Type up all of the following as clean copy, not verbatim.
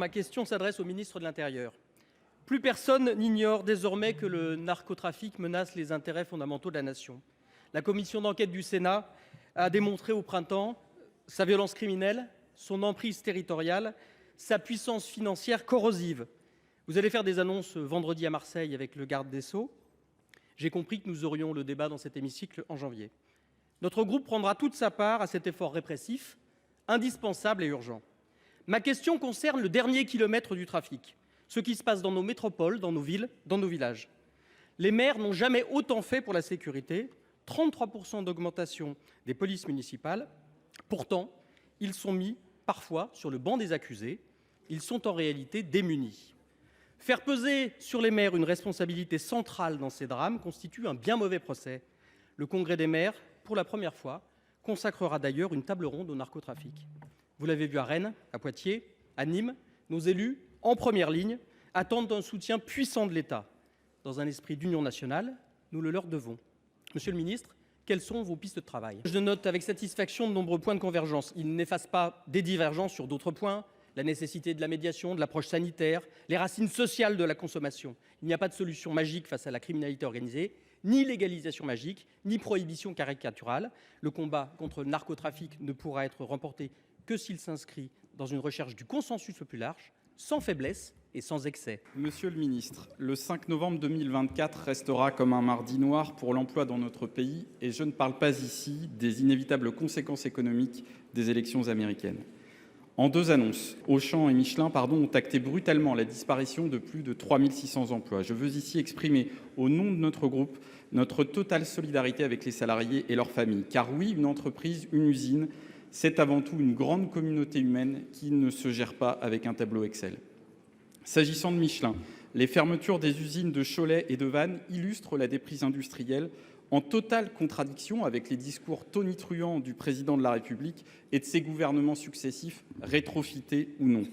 ma question s'adresse au ministre de l'Intérieur. Plus personne n'ignore désormais que le narcotrafic menace les intérêts fondamentaux de la nation. La commission d'enquête du Sénat a démontré au printemps sa violence criminelle, son emprise territoriale, sa puissance financière corrosive. Vous allez faire des annonces vendredi à Marseille avec le garde des Sceaux. J'ai compris que nous aurions le débat dans cet hémicycle en janvier. Notre groupe prendra toute sa part à cet effort répressif, indispensable et urgent. Ma question concerne le dernier kilomètre du trafic, ce qui se passe dans nos métropoles, dans nos villes, dans nos villages. Les maires n'ont jamais autant fait pour la sécurité, 33% d'augmentation des polices municipales. Pourtant, ils sont mis parfois sur le banc des accusés. Ils sont en réalité démunis. Faire peser sur les maires une responsabilité centrale dans ces drames constitue un bien mauvais procès. Le Congrès des maires, pour la première fois, consacrera d'ailleurs une table ronde au narcotrafic. Vous l'avez vu à Rennes, à Poitiers, à Nîmes, nos élus, en première ligne, attendent un soutien puissant de l'État. Dans un esprit d'union nationale, nous le leur devons. Monsieur le ministre, quelles sont vos pistes de travail? Je note avec satisfaction de nombreux points de convergence. Ils n'effacent pas des divergences sur d'autres points, la nécessité de la médiation, de l'approche sanitaire, les racines sociales de la consommation. Il n'y a pas de solution magique face à la criminalité organisée, ni légalisation magique, ni prohibition caricaturale. Le combat contre le narcotrafic ne pourra être remporté que s'il s'inscrit dans une recherche du consensus le plus large, sans faiblesse et sans excès. Monsieur le ministre, le 5 novembre 2024 restera comme un mardi noir pour l'emploi dans notre pays, et je ne parle pas ici des inévitables conséquences économiques des élections américaines. En deux annonces, Auchan et Michelin ont acté brutalement la disparition de plus de 3 600 emplois. Je veux ici exprimer, au nom de notre groupe, notre totale solidarité avec les salariés et leurs familles. Car oui, une entreprise, une usine, c'est avant tout une grande communauté humaine qui ne se gère pas avec un tableau Excel. S'agissant de Michelin, les fermetures des usines de Cholet et de Vannes illustrent la déprise industrielle, en totale contradiction avec les discours tonitruants du président de la République et de ses gouvernements successifs, rétrofités ou non.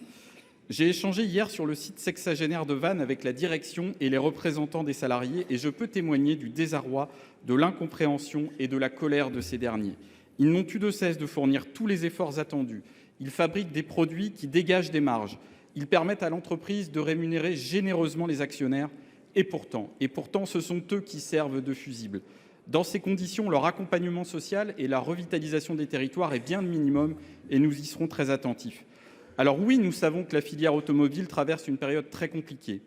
J'ai échangé hier sur le site sexagénaire de Vannes avec la direction et les représentants des salariés, et je peux témoigner du désarroi, de l'incompréhension et de la colère de ces derniers. Ils n'ont eu de cesse de fournir tous les efforts attendus. Ils fabriquent des produits qui dégagent des marges. Ils permettent à l'entreprise de rémunérer généreusement les actionnaires. Et pourtant, ce sont eux qui servent de fusibles. Dans ces conditions, leur accompagnement social et la revitalisation des territoires est bien le minimum, et nous y serons très attentifs. Alors oui, nous savons que la filière automobile traverse une période très compliquée.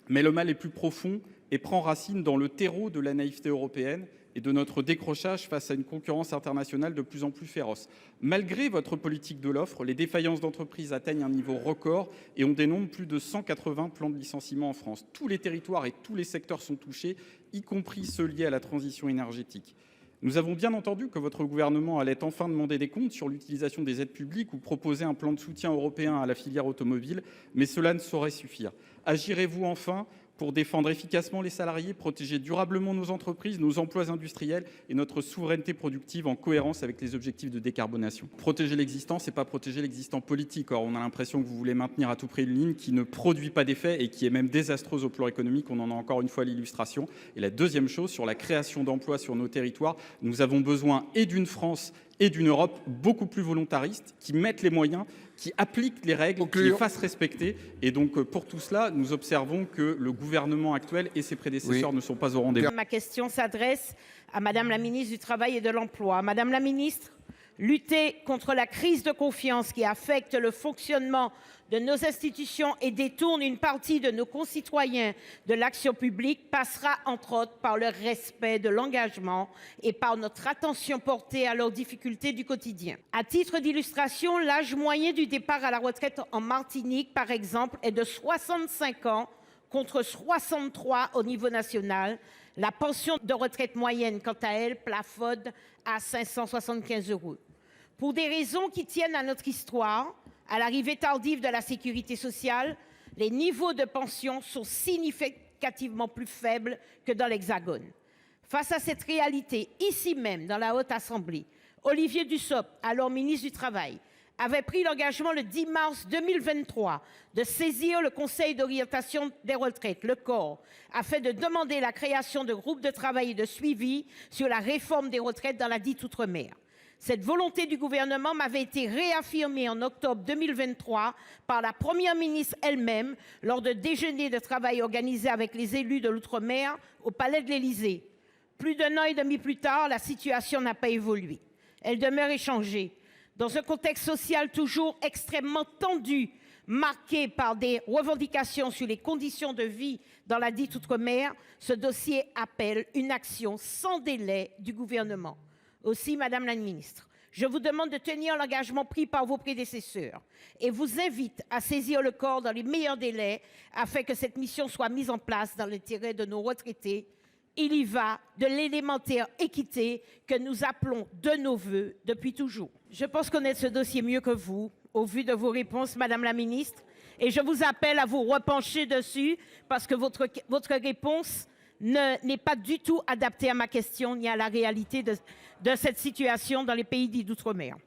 Mais le mal est plus profond et prend racine dans le terreau de la naïveté européenne et de notre décrochage face à une concurrence internationale de plus en plus féroce. Malgré votre politique de l'offre, les défaillances d'entreprises atteignent un niveau record et on dénombre plus de 180 plans de licenciement en France. Tous les territoires et tous les secteurs sont touchés, y compris ceux liés à la transition énergétique. Nous avons bien entendu que votre gouvernement allait enfin demander des comptes sur l'utilisation des aides publiques ou proposer un plan de soutien européen à la filière automobile, mais cela ne saurait suffire. Agirez-vous enfin pour défendre efficacement les salariés, protéger durablement nos entreprises, nos emplois industriels et notre souveraineté productive en cohérence avec les objectifs de décarbonation? Protéger l'existant, ce n'est pas protéger l'existant politique. Or, on a l'impression que vous voulez maintenir à tout prix une ligne qui ne produit pas d'effet et qui est même désastreuse au plan économique. On en a encore une fois l'illustration. Et la deuxième chose, sur la création d'emplois sur nos territoires, nous avons besoin et d'une France et d'une Europe beaucoup plus volontariste, qui mettent les moyens, qui appliquent les règles, qui les fassent respecter. Et donc, pour tout cela, nous observons que le gouvernement actuel et ses prédécesseurs ne sont pas au rendez-vous. Ma question s'adresse à Madame la ministre du Travail et de l'Emploi. Madame la ministre, lutter contre la crise de confiance qui affecte le fonctionnement de nos institutions et détourne une partie de nos concitoyens de l'action publique passera entre autres par le respect de l'engagement et par notre attention portée à leurs difficultés du quotidien. À titre d'illustration, l'âge moyen du départ à la retraite en Martinique, par exemple, est de 65 ans contre 63 au niveau national. La pension de retraite moyenne, quant à elle, plafonne à 575 €. Pour des raisons qui tiennent à notre histoire, à l'arrivée tardive de la sécurité sociale, les niveaux de pension sont significativement plus faibles que dans l'Hexagone. Face à cette réalité, ici même, dans la Haute Assemblée, Olivier Dussopt, alors ministre du Travail, avait pris l'engagement le 10 mars 2023 de saisir le Conseil d'orientation des retraites, le COR, afin de demander la création de groupes de travail et de suivi sur la réforme des retraites dans la dite outre-mer. Cette volonté du gouvernement m'avait été réaffirmée en octobre 2023 par la Première ministre elle-même lors de déjeuners de travail organisés avec les élus de l'outre-mer au Palais de l'Élysée. Plus d'1 an et demi plus tard, la situation n'a pas évolué. Elle demeure inchangée. Dans un contexte social toujours extrêmement tendu, marqué par des revendications sur les conditions de vie dans la dite outre-mer, ce dossier appelle une action sans délai du gouvernement. Aussi, Madame la ministre, je vous demande de tenir l'engagement pris par vos prédécesseurs et vous invite à saisir le corps dans les meilleurs délais afin que cette mission soit mise en place dans l'intérêt de nos retraités. Il y va de l'élémentaire équité que nous appelons de nos voeux depuis toujours. Je pense connaître ce dossier mieux que vous, au vu de vos réponses, Madame la ministre, et je vous appelle à vous repencher dessus parce que votre réponse n'est pas du tout adaptée à ma question ni à la réalité de cette situation dans les pays dits d'outre-mer.